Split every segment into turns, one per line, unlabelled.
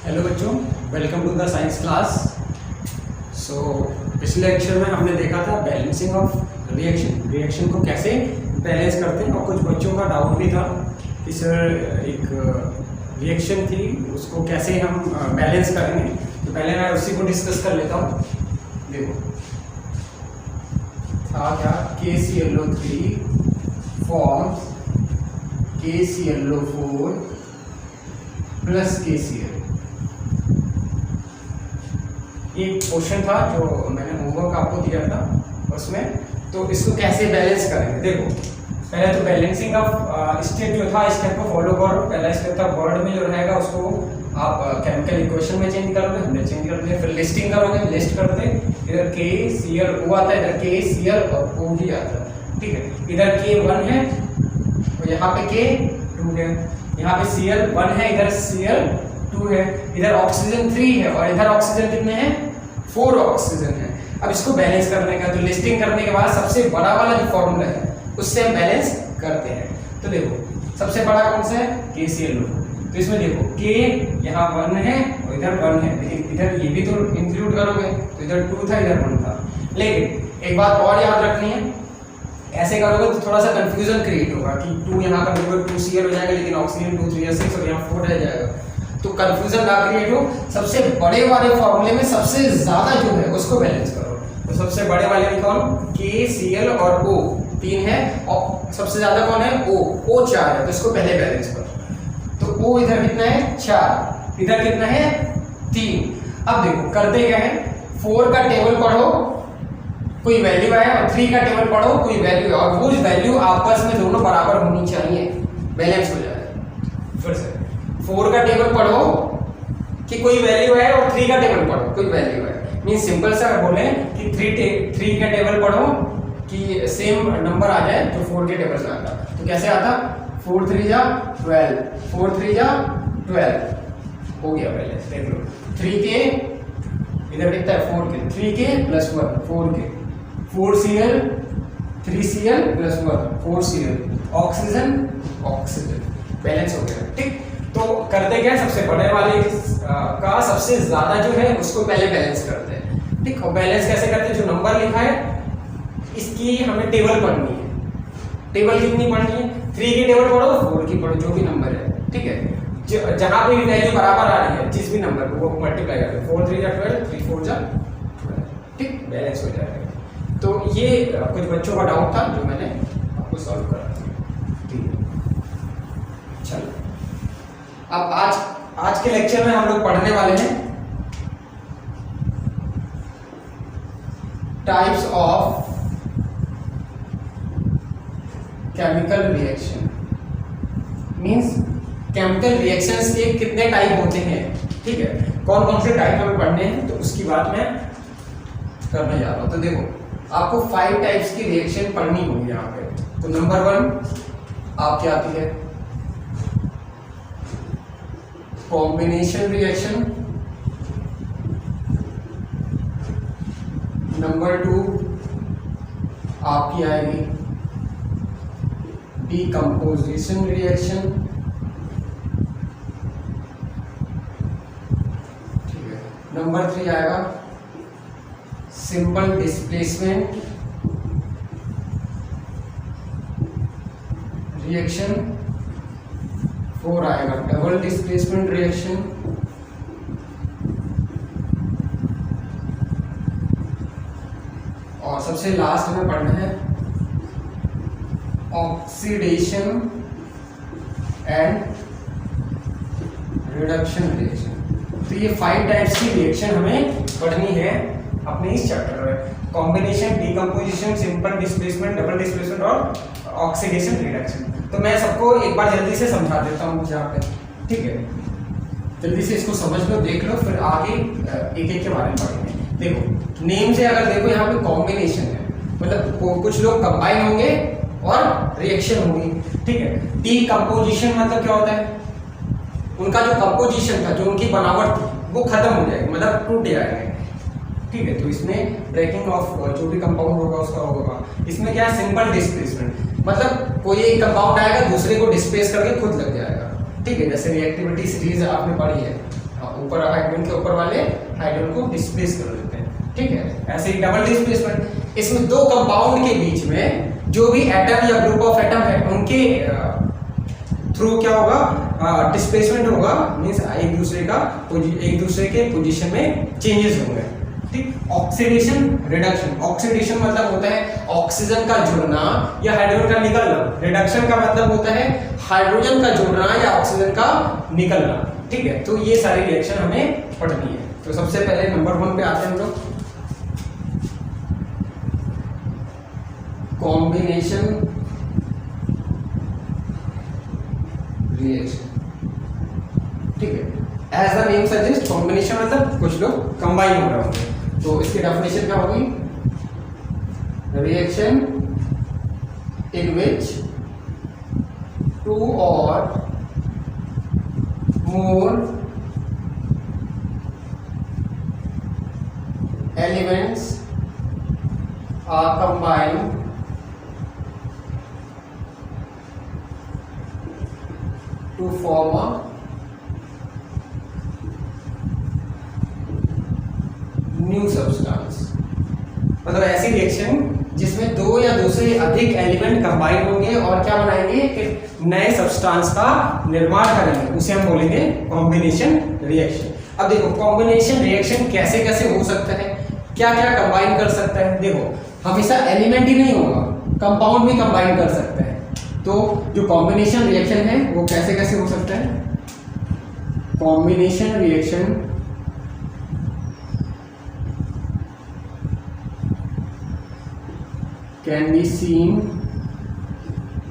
Hello बच्चों, welcome to the science class. पिछले lecture में हमने देखा था बैलेंसिंग ऑफ रिएक्शन को कैसे बैलेंस करते हैं, और कुछ बच्चों का डाउट भी था कि सर एक रिएक्शन थी उसको कैसे हम बैलेंस करेंगे। तो पहले मैं उसी को डिस्कस कर लेता हूँ। देखो था क्या, KClO3 forms KClO4 plus KCl। एक क्वेश्चन था जो मैंने होमवर्क आपको दिया था उसमें। तो इसको कैसे बैलेंस करेंगे, देखो पहले तो बैलेंसिंग ऑफ स्टेप जो था, स्टेप को फॉलो करो। पहला स्टेप था वर्ड में जो रहेगा उसको आप केमिकल इक्वेशन में चेंज करोगे, हमने चेंज कर दिया। फिर लिस्टिंग करोगे, लिस्ट करते इधर KClO आता है, इधर KCl और O भी आता है, ठीक है। इधर K1 है और यहाँ पे K2 है, यहाँ पे Cl1 है, इधर Cl2 है, इधर ऑक्सीजन 3 है और इधर ऑक्सीजन कितने हैं, 4 ऑक्सीजन है। अब इसको बैलेंस करने का, तो लिस्टिंग करने के बाद सबसे बड़ा वाला जो फॉर्मूला है उससे हम बैलेंस करते हैं। तो देखो सबसे बड़ा कौन सा है, KClO। तो इसमें देखो K यहाँ 1 है और इधर 1 है, लेकिन इधर ये भी तो इंक्लूड करोगे, तो इधर 2 था, इधर 1 था। लेकिन एक बात और याद रखनी है, ऐसे करोगे तो थोड़ा सा कंफ्यूजन क्रिएट होगा कि 2 यहाँ पर 2Cl हो जाएगा, लेकिन ऑक्सीजन 2 3 6 और यहाँ 4 रह जाएगा। तो कंफ्यूजन ना क्रिएट हो, सबसे बड़े वाले फॉर्मूले में सबसे ज्यादा जो है उसको बैलेंस करो। तो सबसे बड़े वाले में कौन, KCl और O 3 है, और सबसे ज्यादा कौन है, O 4 है, तो इसको पहले बैलेंस करो। तो O इधर कितना है, 4, इधर कितना है, 3। अब देखो करते क्या है, 4 का टेबल पढ़ो, कोई वैल्यू है, और 3 का टेबल पढ़ो, कोई वैल्यू है, और वो वैल्यू आपस में दोनों बराबर होनी चाहिए, बैलेंस हो जाएगा। फिर से 4 का टेबल पढ़ो कि कोई वैल्यू है, और 3 का टेबल पढ़ो कोई वैल्यू है। मीन सिंपल सा बोले कि 3 का टेबल पढ़ो कि सेम नंबर आ जाए जो 4 के टेबल में आता। तो कैसे आता, 4 3 जा 12, 4 3 जा 12 हो गया बैलेंस। देख लो 3 के इधर कितना है, 4 के, 3 के प्लस 1 4 के, 4Cl 3Cl plus 1 4Cl, oxygen balance हो गया, ठीक। तो करते क्या, सबसे बड़े वाले का सबसे ज्यादा जो है उसको पहले बैलेंस करते हैं, ठीक। और बैलेंस कैसे करते हैं, जो नंबर लिखा है इसकी हमें टेबल पढ़नी है। टेबल कितनी पढ़नी है, 3 की टेबल पढ़ो, 4 की पढ़ो, जो भी नंबर है, ठीक है। जहां पे भी वैल्यू बराबर आ रही है जिस भी नंबर को, वो मल्टीप्लाई करते हैं, 4 3 जा 12, 3 4 जा 12, ठीक, बैलेंस हो जाएगा। तो ये कुछ बच्चों का डाउट था जो मैंने आपको सॉल्व करा था, ठीक है। चलो अब आज के लेक्चर में हम लोग पढ़ने वाले हैं types of chemical reaction. Means chemical reactions के कितने टाइप होते हैं, ठीक है, कौन कौन से टाइप हमें पढ़ने हैं, तो उसकी बात मैं करने जा रहा हूं। तो देखो आपको 5 टाइप्स की रिएक्शन पढ़नी होगी यहाँ पे। तो नंबर 1 आपकी आती है कॉम्बिनेशन रिएक्शन। नंबर 2 आपकी आएगी डीकंपोजिशन रिएक्शन, ठीक है। नंबर 3 आएगा सिंपल डिस्प्लेसमेंट रिएक्शन। 4 आएगा डबल डिस्प्लेसमेंट रिएक्शन। और सबसे लास्ट में पढ़ना है ऑक्सीडेशन एंड रिडक्शन रिएक्शन। तो ये 5 टाइप्स की रिएक्शन हमें पढ़नी है अपने इस चैप्टर में। Combination, decomposition, simple displacement, double displacement और ऑक्सीडेशन रिडक्शन। तो मैं सबको एक बार जल्दी से समझा देता हूँ यहाँ पे, ठीक है। जल्दी से इसको समझ लो, देख लो, फिर आगे एक एक के बारे में पढ़ेंगे। देखो नेम से अगर देखो यहाँ पे कॉम्बिनेशन है, मतलब कुछ लोग कंबाइन होंगे और रिएक्शन होगी, ठीक है। डीकंपोजिशन मतलब क्या होता है, उनका जो कंपोजिशन था, जो उनकी बनावट थी, वो खत्म हो जाएगी, मतलब टूट जाएंगे, ठीक है। तो इसमें ब्रेकिंग ऑफ जो भी कंपाउंड होगा उसका होगा। इसमें क्या है, सिंपल डिस्प्लेसमेंट, मतलब कोई एक कंपाउंड आएगा दूसरे को डिस्प्लेस करके खुद लग जाएगा, ठीक है। जैसे रिएक्टिविटी सीरीज आपने पढ़ी है, हाँ, ऊपर हाइड्रोजन के ऊपर वाले हाइड्रोजन को डिस्प्लेस कर देते हैं, ठीक है। ऐसे ही डबल डिस्प्लेसमेंट, इसमें दो कंपाउंड के बीच में जो भी एटम या ग्रुप ऑफ एटम है उनके थ्रू क्या होगा, डिस्प्लेसमेंट होगा, मींस एक दूसरे के पोजीशन में चेंजेस होंगे, ठीक। ऑक्सीडेशन रिडक्शन, ऑक्सीडेशन मतलब होता है ऑक्सीजन का जुड़ना या हाइड्रोजन का निकलना, रिडक्शन का मतलब होता है हाइड्रोजन का जुड़ना या ऑक्सीजन का निकलना, ठीक है। तो ये सारी रिएक्शन हमें पढ़नी है। तो सबसे पहले नंबर 1 पे आते हैं हम लोग, कॉम्बिनेशन रिएक्शन, ठीक है। As the name suggest, combination मतलब कुछ लोग कंबाइन हो रहे होंगे, तो इसकी डेफिनेशन क्या होगी, reaction in which 2 or more elements are combined to form a new substance. मतलब ऐसी रिएक्शन जिसमें 2 या 2 से अधिक एलिमेंट कंबाइन होंगे और क्या बनाएंगे, एक नए सब्सटेंस का निर्माण करेंगे, उसे हम बोलेंगे कॉम्बिनेशन रिएक्शन। अब देखो कॉम्बिनेशन रिएक्शन कैसे कैसे हो सकता है, क्या क्या कंबाइन कर सकता है। देखो हमेशा एलिमेंट ही नहीं होगा, कंपाउंड भी कंबाइन कर सकता है। तो जो कॉम्बिनेशन रिएक्शन है वो कैसे कैसे हो सकता है, combination reaction can be seen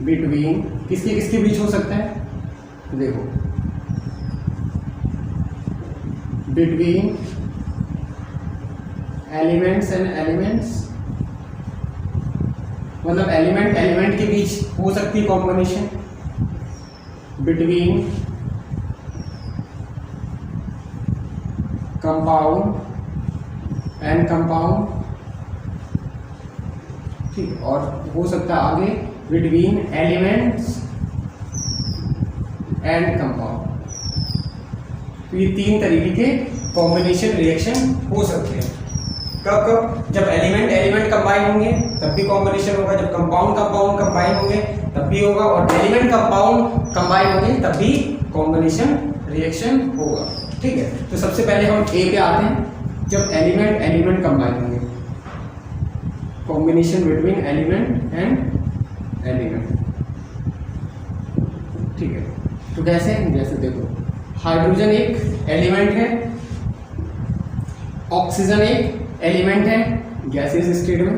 between, किसके किसके बीच हो सकता है, देखो बिटवीन एलिमेंट्स एंड एलिमेंट्स, मतलब एलिमेंट एलिमेंट के बीच हो सकती है combination, between compound and compound, ठीक। और हो सकता है आगे बिटवीन एलिमेंट्स एंड कंपाउंड। तो ये 3 तरीके के कॉम्बिनेशन रिएक्शन हो सकते हैं। कब कब, जब एलिमेंट एलिमेंट कंबाइन होंगे तब भी कॉम्बिनेशन होगा, जब कंपाउंड कंपाउंड कंबाइन होंगे तब भी होगा, और एलिमेंट कंपाउंड कंबाइन होंगे तब भी कॉम्बिनेशन रिएक्शन होगा, ठीक है। तो सबसे पहले हम ए पे आते हैं, जब एलिमेंट एलिमेंट कंबाइन होंगे, combination between element and element, ठीक है। तो कैसे, जैसे देखो हाइड्रोजन एक एलिमेंट है, ऑक्सीजन एक एलिमेंट है गैसियस स्टेट में,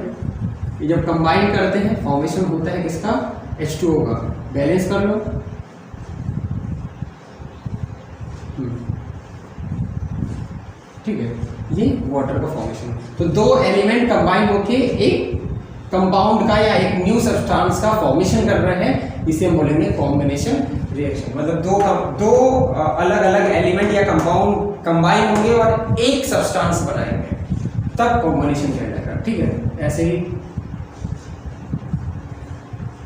ये जब कंबाइन करते हैं फॉर्मेशन होता है किसका, H2O का। बैलेंस कर लो, ठीक है, ये वाटर का फॉर्मेशन। तो 2 एलिमेंट कंबाइन होके एक कंपाउंड का या एक न्यू सब्सटेंस का फॉर्मेशन कर रहे हैं, इसे हम बोलेंगे कॉम्बिनेशन रिएक्शन। मतलब दो अलग अलग एलिमेंट या कंपाउंड कंबाइन होंगे और एक सब्सटेंस बनाएंगे, तब कॉम्बिनेशन कहलाएगा, ठीक है। ऐसे ही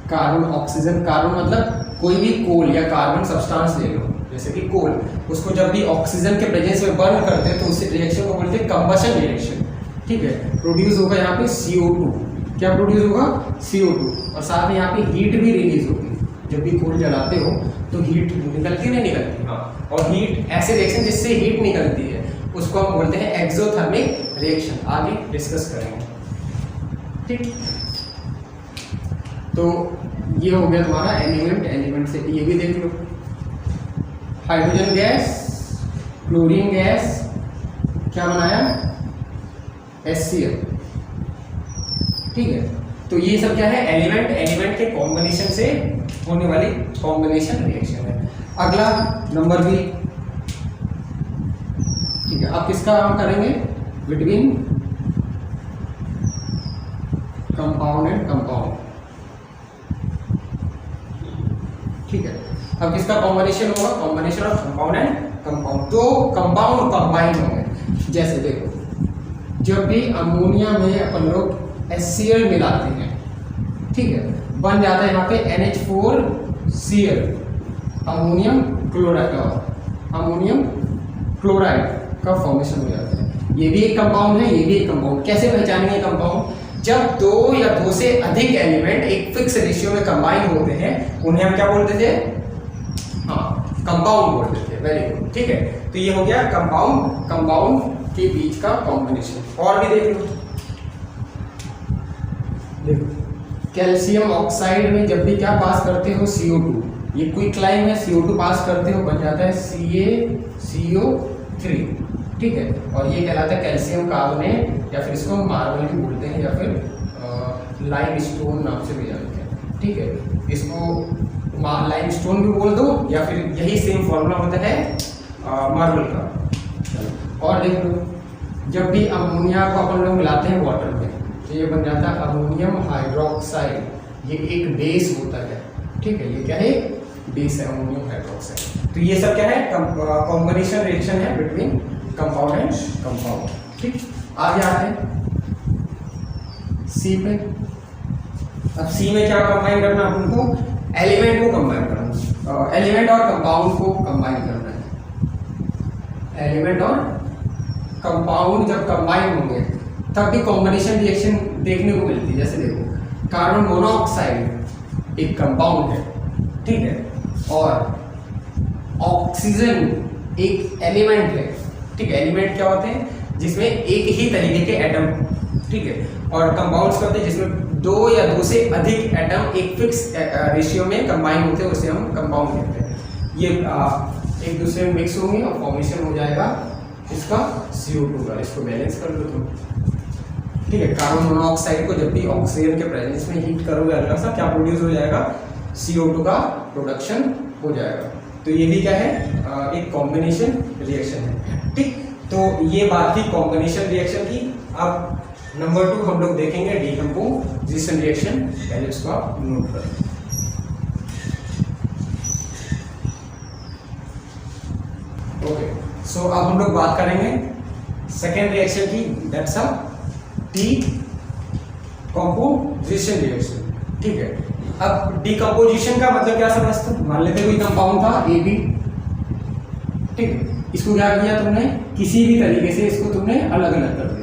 कार्बन ऑक्सीजन, कार्बन मतलब कोई भी कोल या कार्बन सब्सटेंस ले लो, जैसे कि कोल, उसको जब भी ऑक्सीजन के प्रेजेंस में बर्न करते हैं तो उस रिएक्शन को बोलते हैं कंबशन रिएक्शन, ठीक है। प्रोड्यूस होगा यहाँ पे CO2, क्या प्रोड्यूस होगा, CO2, और साथ में यहाँ पे हीट भी रिलीज होगी। जब भी कोल जलाते हो तो हीट निकलती नहीं निकलती, हाँ, और हीट ऐसे रिएक्शन जिससे हीट निकलती है उसको हम बोलते हैं एक्सोथर्मिक रिएक्शन। आगे डिस्कस करेंगे, ठीक। तो ये हो गया तुम्हारा एलिमेंट एलिमेंट से। ये भी देख लो, हाइड्रोजन गैस, क्लोरीन गैस, क्या बनाया, HCl, ठीक है। तो ये सब क्या है, एलिमेंट एलिमेंट के कॉम्बिनेशन से होने वाली कॉम्बिनेशन रिएक्शन है। अगला नंबर बी, ठीक है। अब किसका हम करेंगे, बिटवीन कंपाउंड एंड कंपाउंड, ठीक है। अब किसका कॉम्बिनेशन होगा, combination of compound and compound. 2 compound combine होंगे, जैसे देखो जब भी अमोनिया में अपन लोग HCl मिलाते हैं, ठीक है, बन जाता है यहाँ पे NH4Cl, अमोनियम क्लोराइड का फॉर्मेशन हो जाता है। ये भी एक कंपाउंड है, ये भी एक कंपाउंड। कैसे पहचानेंगे कंपाउंड? जब दो या दो से अधिक एलिमेंट एक फिक्स रेशियो में कंबाइन होते हैं, उन्हें हम क्या बोलते थे? हाँ, कंपाउंड बोलते थे। वेरी गुड, ठीक है। तो ये हो गया कंपाउंड के बीच का कॉम्बिनेशन। और भी देख लो, देखो कैल्शियम ऑक्साइड में जब भी क्या पास करते हो? CO2। ये क्विक लाइन में CO2 पास करते हो, बन जाता है CaCO3, ठीक है। और ये कहलाता है कैल्शियम कार्बोनेट, या फिर इसको मार्बल भी बोलते हैं, या फिर लाइम स्टोन नाम से भी जानते हैं, ठीक है। इसको लाइम स्टोन भी बोल दो, या फिर यही सेम फॉर्मूला होता है मार्बल का। और देख लो, जब भी अमोनिया को अपन लोग मिलाते हैं वाटर में, तो ये बन जाता है अमोनियम हाइड्रोक्साइड। ये एक बेस होता है, ठीक है। ये क्या है? बेस है, अमोनियम हाइड्रोक्साइड। तो ये सब क्या है? कॉम्बिनेशन रिएक्शन है बिटवीन कंपाउंड एंड कंपाउंड, ठीक। आगे आते हैं सी पे। अब सी में क्या कंबाइन करना है अपन को? एलिमेंट को कंबाइन करना, एलिमेंट और कंपाउंड को कंबाइन करना है। एलिमेंट और कंपाउंड जब कंबाइन होंगे तब भी कॉम्बिनेशन रिएक्शन देखने को मिलती है। जैसे देखो, कार्बन मोनोऑक्साइड एक कंपाउंड है, ठीक है, और ऑक्सीजन एक एलिमेंट है, ठीक है। एलिमेंट क्या होते हैं? जिसमें एक ही तरीके के एटम, ठीक है। और कंपाउंड्स क्या होते हैं? जिसमें दो या दो से अधिक एटम एक फिक्स रेशियो में कंबाइन होते हैं, उसे हम कंपाउंड कहते हैं। ये एक दूसरे में मिक्स होंगे और फॉर्मेशन हो जाएगा इसका CO2 का। इसको बैलेंस कर लो तुम, ठीक है। कार्बन मोनोऑक्साइड को जब भी ऑक्सीजन के प्रेजेंस में हीट करोगे, हल्का सा क्या प्रोड्यूस हो जाएगा? CO2 का प्रोडक्शन हो जाएगा। तो ये भी क्या है? एक कॉम्बिनेशन रिएक्शन है, ठीक। तो ये बात थी कॉम्बिनेशन रिएक्शन की। अब नंबर 2 हम लोग देखेंगे डीकंपोजिशन रिएक्शन। पहले इसको आप नोट करें। ओके, सो अब हम लोग बात करेंगे सेकेंड रिएक्शन की, दैट्स अ डीकंपोजिशन रिएक्शन, ठीक है। अब डीकंपोजिशन का मतलब क्या समझते हो? मान लेते कोई कंपाउंड था AB, ठीक है। इसको क्या किया तुमने? किसी भी तरीके से इसको तुमने अलग अलग कर दिया।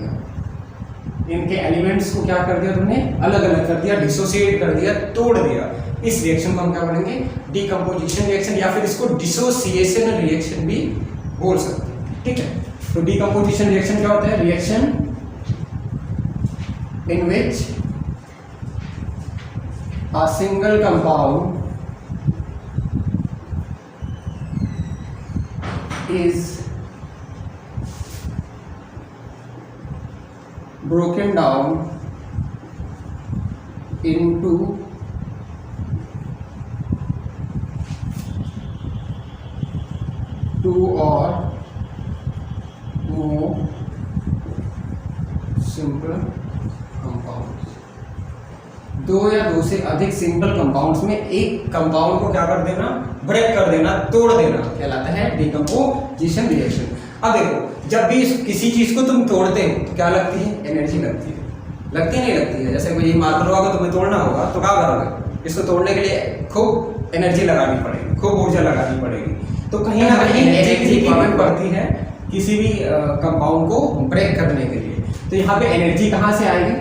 इनके एलिमेंट्स को क्या कर दिया तुमने? अलग अलग कर दिया, डिसोसिएट कर दिया, तोड़ दिया। इस रिएक्शन को हम क्या बोलेंगे? डीकंपोजिशन रिएक्शन, या फिर इसको डिसोसिएशन रिएक्शन भी बोल सकते हैं, ठीक है। तो डीकंपोजिशन रिएक्शन क्या होता है? Reaction in which a single compound is broken down into two or more simple compounds. दो या दो से अधिक सिंपल कंपाउंड्स में एक कंपाउंड को क्या कर देना? ब्रेक कर देना, तोड़ देना, कहलाता है डीकंपोजिशन रिएक्शन। अब देखो, जब भी किसी चीज को तुम तोड़ते हो तो क्या लगती है? एनर्जी लगती है। लगती नहीं लगती है? जैसे कोई मार्कर होगा, तुम्हें तोड़ना होगा तो क्या करोगे? इसको तोड़ने के लिए खूब एनर्जी लगानी पड़ेगी, खूब ऊर्जा लगानी पड़ेगी। तो कहीं ना कहीं एनर्जी की जरूरत पड़ती है किसी भी कंपाउंड को ब्रेक करने के लिए। तो यहाँ पे एनर्जी कहाँ से आएगी?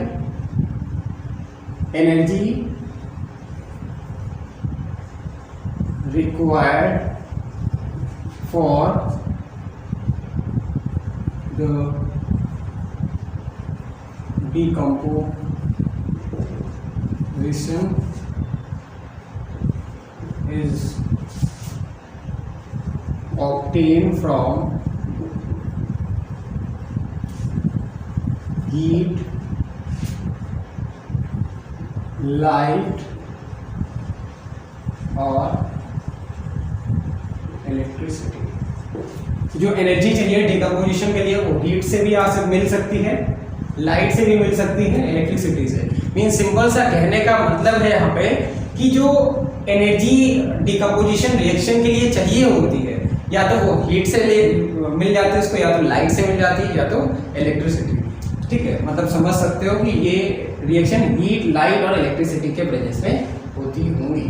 Energy required for the decomposition is obtained from heat, light और इलेक्ट्रिसिटी। जो एनर्जी चाहिए डिकम्पोजिशन के लिए वो हीट से भी मिल सकती है, लाइट से भी मिल सकती है, इलेक्ट्रिसिटी से। मीन सिंपल सा कहने का मतलब है यहाँ पे कि जो एनर्जी डिकम्पोजिशन रिएक्शन के लिए चाहिए होती है, या तो वो हीट से मिल जाती है उसको, या तो लाइट से मिल जाती है, या तो इलेक्ट्रिसिटी। ठीक है, मतलब समझ सकते हो कि ये रिएक्शन हीट, लाइट और इलेक्ट्रिसिटी के प्रेजेंस में होती होंगी।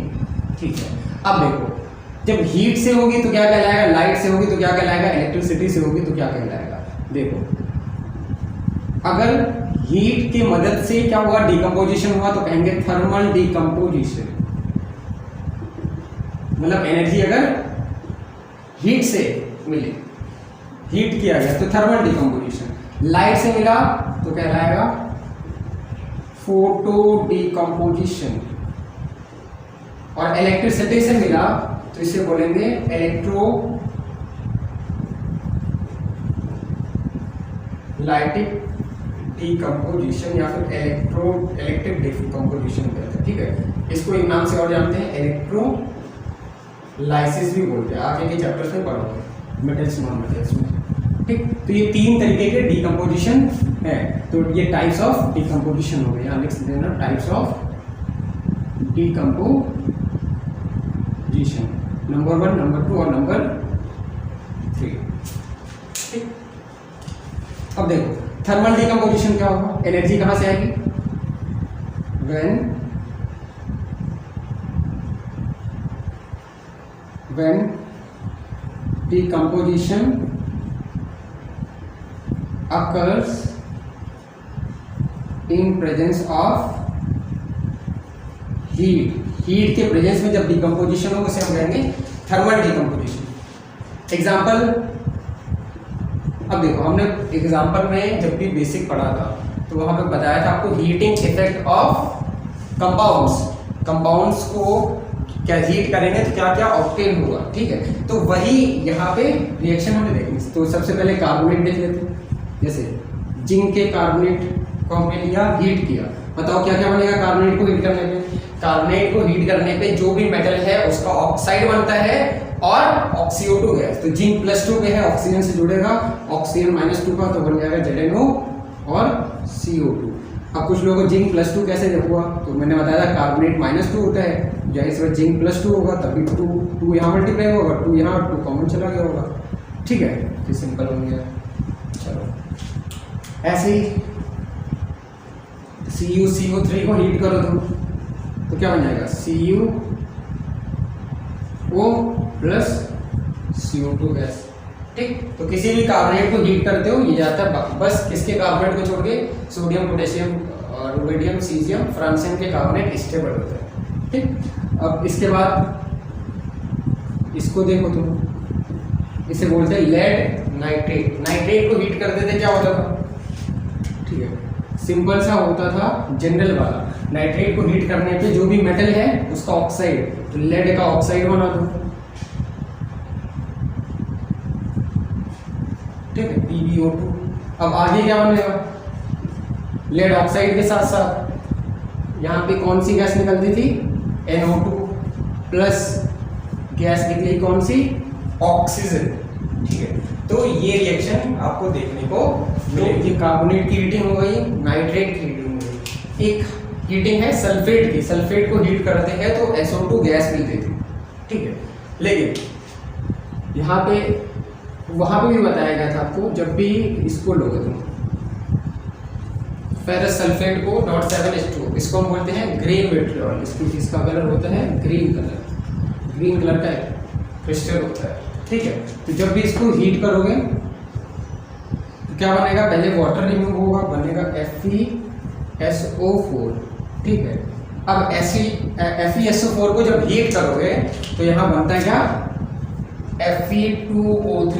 ठीक है, अब देखो जब हीट से होगी तो क्या कहलाएगा, लाइट से होगी तो क्या कहलाएगा, इलेक्ट्रिसिटी से होगी तो क्या कहलाएगा। देखो अगर हीट की मदद से क्या हुआ, डिकम्पोजिशन हुआ, तो कहेंगे थर्मल डिकम्पोजिशन। मतलब एनर्जी अगर हीट से मिली, हीट किया गया तो थर्मल डिकम्पोजिशन। लाइट से मिला तो कहलाएगा फोटो डिकम्पोजिशन। और इलेक्ट्रिसिटी से मिला तो इसे बोलेंगे इलेक्ट्रोलाइटिक डिकम्पोजिशन या फिर इलेक्ट्रिक डिकम्पोजिशन कहते हैं। ठीक है, इसको एक नाम से और जानते हैं, इलेक्ट्रोलाइसिस भी बोलते हैं। आगे के चैप्टर्स में पढ़ोगे मेटल्स नॉन मेटल्स में। ठीक, तो ये 3 तरीके के डिकम्पोजिशन है। तो ये टाइप्स ऑफ डिकम्पोजिशन हो गए, यहाँ लिख देना types of decomposition, number 1, number 2 और नंबर 3। ठीक, अब देखो थर्मल डिकम्पोजिशन क्या होगा, एनर्जी कहां से आएगी, when decomposition occurs in presence of heat के प्रेजेंस में जब डिकम्पोजिशन हो उसे हम कहेंगे थर्मल डिकम्पोजिशन। एग्जाम्पल, अब देखो हमने एग्जाम्पल में जब भी बेसिक पढ़ा था तो वहां पे बताया था आपको हीटिंग इफेक्ट ऑफ कंपाउंड्स को क्या हीट करेंगे तो क्या क्या ऑब्टेन होगा। ठीक है, तो वही यहाँ पे रिएक्शन हमें देखेंगे। तो सबसे पहले कार्बोनेट देख लेते हैं। जैसे जिंक के कार्बोनेट को हमने लिया, हीट किया, बताओ क्या क्या बनेगा कार्बोनेट को हीट करने पे। कार्बोनेट को हीट करने पे जो भी मेटल है उसका ऑक्साइड बनता है और ऑक्सीओ2 गैस। तो जिंक +2 पे है, ऑक्सीजन से जुड़ेगा, ऑक्सीजन -2 का तो बन जाएगा ZnO और CO2। अब कुछ लोगों को जिंक +2 कैसे हुआ, तो मैंने बताया था कार्बोनेट -2 होता है, जाहिर सी बात जिंक +2 होगा तभी 2 यहाँ मल्टीप्लाई होगा, 2 यहाँ 2 कॉमन चला गया होगा। ठीक है, ये सिंपल हो गया। चलो ऐसे ही CuCO3 को हीट करो तो क्या बन जाएगा, CuO + CO2 गैस। ठीक, तो किसी भी कार्बोनेट को हीट करते हो ये जाता है बस किसके कार्बोनेट को छोड़ के, sodium, potassium, rubidium, caesium, francium के कार्बोनेट स्टेबल होते हैं। ठीक, अब इसके बाद इसको देखो तुम, इसे बोलते हैं लेड नाइट्रेट। नाइट्रेट को हीट करते थे क्या होता था, ठीक है, सिंपल सा होता था जनरल वाला। नाइट्रेट को हीट करने पे जो भी मेटल है उसका ऑक्साइड, तो लेड का ऑक्साइड बना दो। ठीक है, PbO2। अब आगे क्या बनेगा, लेड ऑक्साइड के साथ साथ यहाँ पे कौन सी गैस निकलती थी, NO2 प्लस गैस निकली कौन सी, ऑक्सीजन। ठीक है, तो ये रिएक्शन आपको देखने को मिलेगी। कार्बोनेट की हीटिंग हो गई, नाइट्रेट की हीटिंग हो गई। एक हीटिंग है सल्फेट की, सल्फेट को हीट करते हैं तो SO2 गैस मिलती थी। ठीक है, लेकिन यहाँ पे वहां पे भी बताया गया था आपको, जब भी इसको लोगे तुम फेरस सल्फेट को .7H2, इसको हम बोलते हैं ग्रीन विट्रियोल। इसका कलर होता है ग्रीन कलर, ग्रीन कलर का क्रिस्टल होता है। ठीक है, तो जब भी इसको हीट करोगे तो क्या बनेगा, पहले वाटर रिमूव होगा, बनेगा FeSO4। ठीक है, अब FeSO4 को जब हीट करोगे तो यहाँ बनता है क्या, Fe2O3,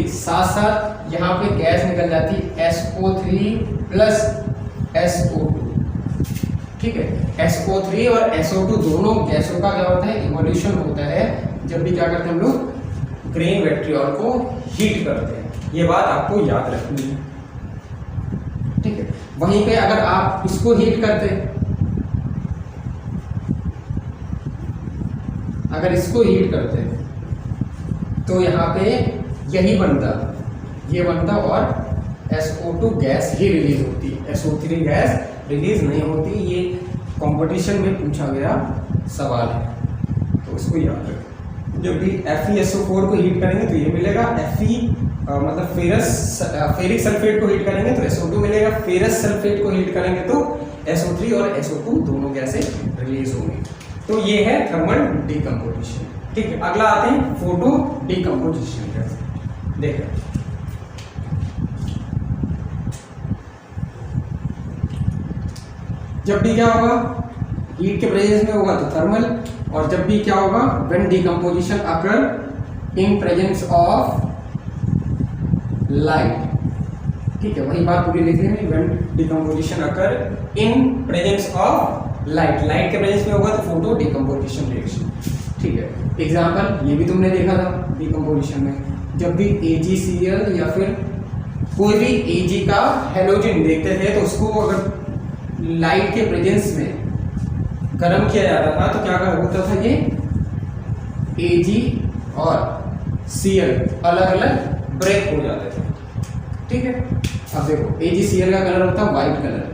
साथ साथ यहाँ पे गैस निकल जाती SO3 प्लस SO2। ठीक है, SO3 और SO2 दोनों गैसों का क्या होता है, इवोल्यूशन होता है जब भी क्या करते हैं हम लोग ग्रीन विट्रियोल को हीट करते हैं। ये बात आपको याद रखनी है। ठीक है, वहीं पे अगर आप इसको हीट करते, अगर इसको हीट करते तो यहाँ पे यही बनता, ये बनता और SO2 गैस ही रिलीज होती, SO3 गैस रिलीज नहीं होती। ये कंपटीशन में पूछा गया सवाल है, तो इसको याद रखें। जब भी FeSO4 को हीट करेंगे तो ये मिलेगा, मतलब फेरिक सल्फेट को हीट करेंगे तो SO2 मिलेगा, फेरस सल्फेट को हीट करेंगे तो SO3 और SO2 दोनों गैसें रिलीज होंगी। तो ये है थर्मल डिकम्पोजिशन। ठीक है, अगला आते हैं फोटो डिकम्पोजिशन। देखो जब भी क्या होगा, हीट के प्रेजेंस में होगा तो थर्मल, और जब भी क्या होगा, when decomposition occur in presence of light. ठीक है, वही बात पूरी लिख रही है, when decomposition occur in presence of light. Light के प्रेजेंस में होगा तो फोटो डिकम्पोजिशन रिएक्शन। ठीक है, एग्जाम्पल ये भी तुमने देखा था डिकम्पोजिशन में, जब भी AgCl या फिर कोई भी Ag का हेलोजन देखते थे तो उसको अगर लाइट के प्रेजेंस में गर्म किया जाता था तो क्या होता था, ये Ag और Cl अलग अलग ब्रेक हो जाते थे। ठीक है, अब देखो AgCl का कलर होता है वाइट कलर।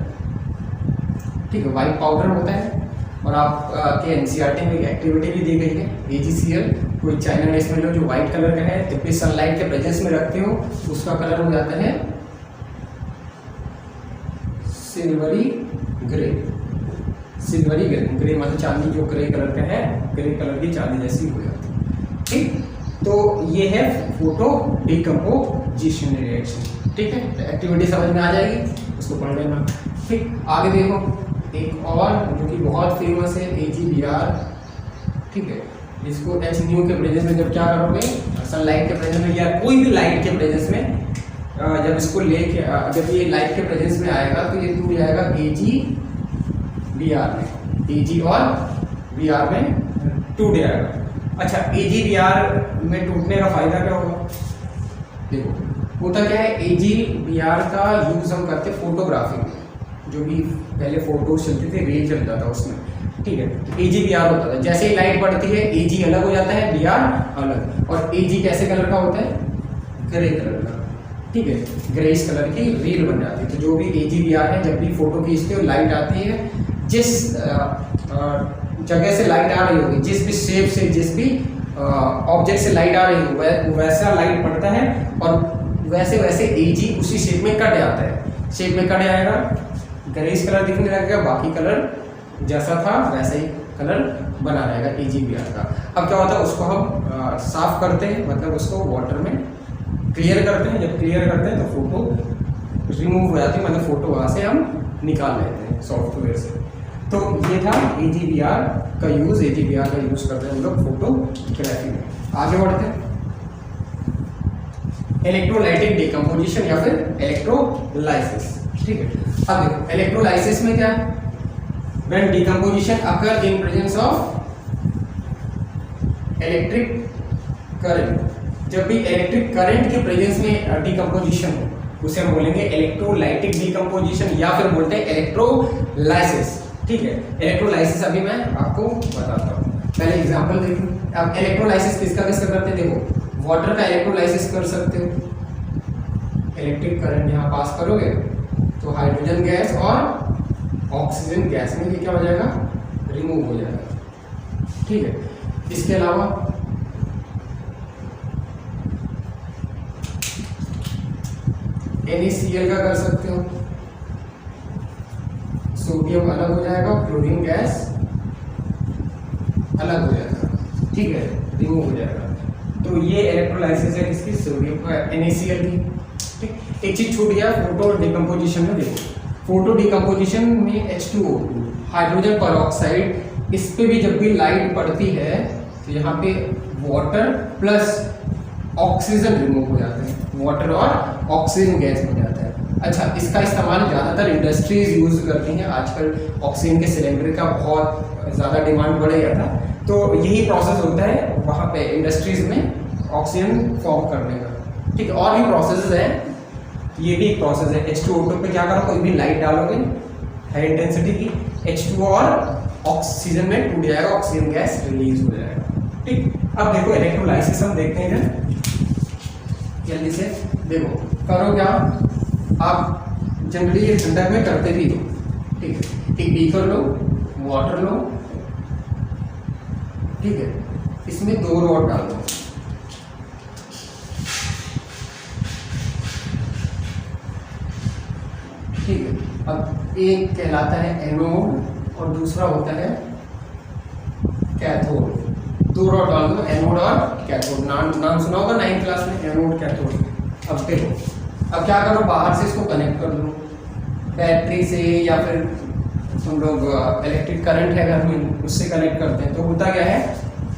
ठीक है, वाइट पाउडर होता है, और आप के NCERT में एक एक्टिविटी भी दी गई है, AgCl कोई चाइना नेस में लो जो व्हाइट कलर का है, जब भी सनलाइट के प्रेजेंस में रखते हो तो उसका कलर हो जाता है silvery grey. Silvery grey, grey मतलब चांदी, जो ग्रे कलर का है, ग्रे कलर की चांदी जैसी हो जाती है। ठीक, तो ये है फोटो डिकम्पोजिशन रिएक्शन। ठीक है, एक्टिविटी समझ में आ जाएगी, उसको पढ़ लेना। ठीक, आगे देखो एक और जो कि बहुत फेमस है AgBr। ठीक है, इसको H के प्रेजेंस में जब क्या करोगे, सनलाइट के प्रेजेंस में या कोई भी लाइट के प्रेजेंस में जब इसको लेके जब ये लाइट के प्रेजेंस में आएगा तो ये टूट जाएगा AgBr में, Ag और Br में टूट जाएगा। अच्छा, AgBr में टूटने का फायदा क्या होगा, देखो होता क्या है, AgBr का यूज हम करते फोटोग्राफी में, जो भी पहले फोटो चलते थे, रे चलता था उसमें। ठीक है, AgBr होता था, जैसे ही लाइट पड़ती है Ag अलग हो जाता है, Br अलग। और Ag कैसे कलर का होता है, ग्रे कलर का। ठीक है, ग्रेइश कलर की रील बन जाती है। तो जो भी AgBr है, जब भी फोटो खींचते हो लाइट आती है, जिस जगह से लाइट आ रही होगी, जिस भी शेप से, जिस भी ऑब्जेक्ट से लाइट आ रही होगी, वैसा लाइट पड़ता है और वैसे वैसे Ag उसी शेप में कट जाता है। शेप में कट जाएगा, ग्रेइश कलर दिखने लगेगा, बाकी कलर जैसा था वैसे ही कलर बना रहेगा AgBr का। अब क्या होता है, उसको हम साफ करते हैं, मतलब उसको वाटर में क्लियर करते हैं। जब क्लियर करते हैं तो फोटो रिमूव हो जाती है, मतलब फोटो वहाँ से हम निकाल लेते हैं सॉफ्टवेयर से। तो ये था AgBr का यूज़। AgBr का यूज़ करते हैं हम लोग फोटोग्राफी में। आगे बढ़ते हैं, इलेक्ट्रोलाइटिक डिकम्पोजिशन या फिर इलेक्ट्रोलाइसिस। ठीक है, अब देखो इलेक्ट्रोलाइसिस में क्या है, when decomposition occur in presence of electric current. जब भी इलेक्ट्रिक करंट के प्रेजेंस में डिकम्पोजिशन हो उसे हम बोलेंगे इलेक्ट्रोलाइटिक डिकम्पोजिशन या फिर बोलते हैं इलेक्ट्रोलाइसिस। ठीक है, इलेक्ट्रोलाइसिस अभी मैं आपको बताता हूँ, पहले एग्जांपल देखिए। अब इलेक्ट्रोलाइसिस किसका करते हैं, देखो वाटर का इलेक्ट्रोलाइसिस कर सकते हो, इलेक्ट्रिक करंट यहाँ पास करोगे तो हाइड्रोजन गैस और ऑक्सीजन गैस में क्या हो जाएगा, रिमूव हो जाएगा। ठीक है, इसके अलावा NaCl का कर सकते हो, सोडियम अलग हो जाएगा, क्लोरीन गैस अलग हो जाएगा। ठीक है, रिमूव हो जाएगा। तो ये इलेक्ट्रोलाइसिस है इसकी, सोडियम NaCl की। ठीक, एक चीज छूट गया फोटो डिकम्पोजिशन में। देखो फोटो डिकम्पोजिशन में H2O हाइड्रोजन परऑक्साइड, इस पे भी जब भी लाइट पड़ती है तो यहाँ पे वाटर प्लस ऑक्सीजन रिमूव हो जाते हैं, वाटर और ऑक्सीजन गैस हो जाता है। अच्छा, इसका इस्तेमाल ज़्यादातर इंडस्ट्रीज यूज करती हैं आजकल। ऑक्सीजन के सिलेंडर का बहुत ज़्यादा डिमांड बढ़ गया था, तो यही प्रोसेस होता है वहाँ पे इंडस्ट्रीज में ऑक्सीजन फॉर्म करने का। ठीक है, और भी प्रोसेस है, ये भी एक प्रोसेस है। H2O पे क्या करो, कोई भी लाइट डालोगे हाई इंटेंसिटी की, H2O और ऑक्सीजन में टूट जाएगा, ऑक्सीजन गैस रिलीज हो जाएगा। ठीक, अब देखो इलेक्ट्रोलाइसिस हम देखते हैं जल्दी से। देखो करो क्या, आप जनरली ये ठंडक में करते भी हो। ठीक है, एक बीकर लो, वाटर लो, ठीक है, इसमें 2 रॉड डालो। ठीक है, अब एक कहलाता है एनोड और दूसरा होता है कैथोड, 2 डॉट डाल दो, एनोड और कैथोड। नाम सुना होगा 9th क्लास में, एनोड कैथोड। अब देखो, अब क्या करो, बाहर से इसको कनेक्ट कर लो बैटरी से, या फिर हम लोग इलेक्ट्रिक करंट है घर में उससे कनेक्ट करते हैं। तो होता क्या है,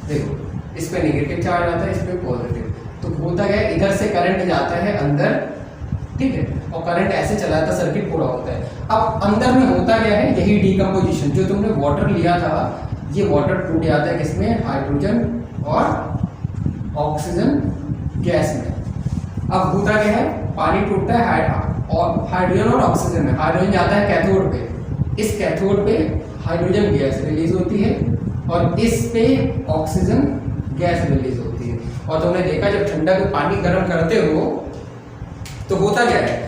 देखो इस पे नेगेटिव चार्ज आता है, इस पे पॉजिटिव। तो होता क्या है, इधर से करंट जाता है अंदर, ठीक है, और करंट ऐसे चलाता, सर्किट पूरा होता है। अब अंदर में होता क्या है, यही डीकम्पोजिशन, जो तुमने वाटर लिया था, ये वाटर टूट जाता है किसमें, हाइड्रोजन और ऑक्सीजन गैस में। अब होता क्या है, पानी टूटता है और हाइड्रोजन और ऑक्सीजन में, हाइड्रोजन जाता है कैथोड पे, इस कैथोड पे हाइड्रोजन गैस रिलीज होती है और इस पे ऑक्सीजन गैस रिलीज होती है। और तुमने देखा जब ठंडा में पानी गर्म करते हो तो होता क्या है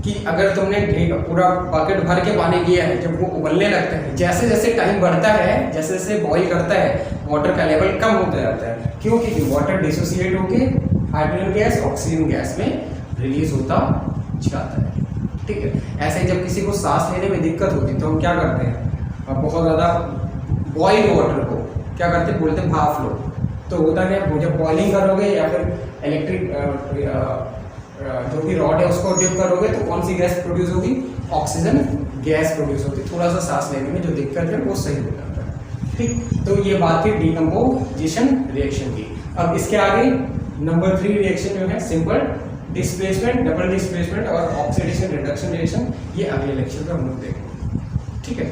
कि अगर तुमने पूरा बकेट भर के पानी लिया है, जब वो उबलने लगता है, जैसे जैसे टाइम बढ़ता है, जैसे जैसे बॉईल करता है, वाटर का लेवल कम होता जाता है। क्यों? क्योंकि वाटर डिसोसिएट होके हाइड्रोजन गैस ऑक्सीजन गैस में रिलीज होता जाता है, ठीक है। ऐसे ही जब किसी को सांस लेने में दिक्कत होती है तो हम क्या करते हैं, अब बहुत ज़्यादा बॉइल्ड वाटर को क्या करते हैं, बोलते हैं भाप लो। तो होता क्या है, जब बॉइलिंग करोगे या फिर इलेक्ट्रिक जो भी रॉड है उसको डिप करोगे तो कौन सी गैस प्रोड्यूस होगी, ऑक्सीजन गैस प्रोड्यूस होती है। थोड़ा सा सांस लेने में जो दिक्कत है वो सही हो जाता है, ठीक। तो ये बात थी डीकम्पोजिशन रिएक्शन की। अब इसके आगे नंबर 3 रिएक्शन जो है सिंपल डिस्प्लेसमेंट, डबल डिस्प्लेसमेंट और ऑक्सीडेशन रिडक्शन रिएक्शन, ये अगले लेक्चर में हम लोग देखेंगे, ठीक है।